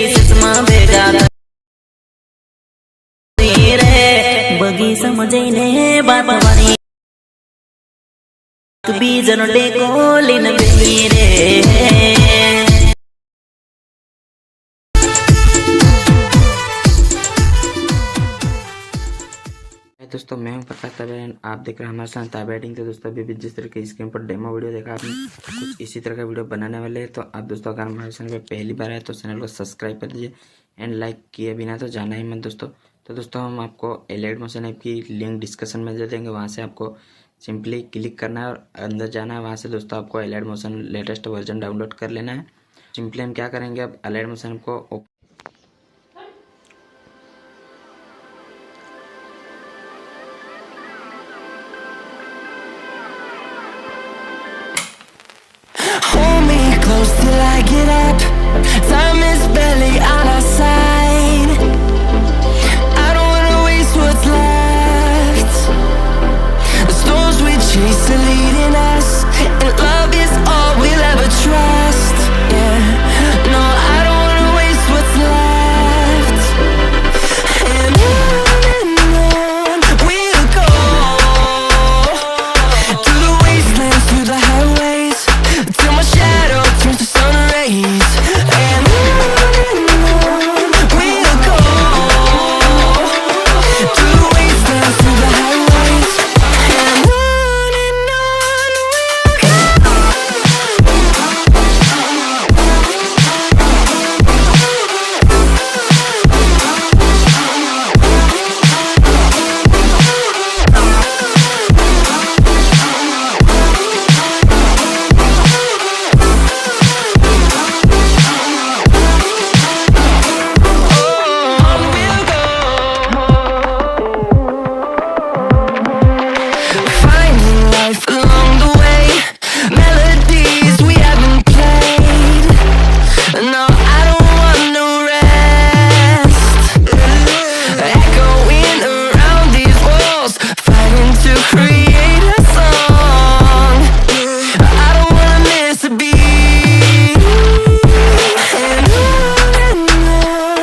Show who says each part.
Speaker 1: चश्मा भेगा बगी समझे ने बात वाली बीजन डेको लिन रे।
Speaker 2: दोस्तों मैं हूं प्रकाश ताबियार, आप देख रहे हैं हमारे साथ ताबियार। तो दोस्तों अभी जिस तरह के स्क्रीन पर डेमो वीडियो देखा आपने, कुछ इसी तरह का वीडियो बनाने वाले हैं। तो आप दोस्तों अगर हमारे चैनल पे पहली बार आए तो चैनल को सब्सक्राइब कर दीजिए एंड लाइक किए बिना तो जाना ही मत दोस्तों। तो दोस्तों हम आपको एलाइट मोशन ऐप की लिंक डिस्क्रिप्शन में दे देंगे, वहाँ से आपको सिंपली क्लिक करना है और अंदर जाना है। वहाँ से दोस्तों आपको elite motion latest version download कर लेना है। सिंपली हम क्या करेंगे, अब एलाइट मोशन को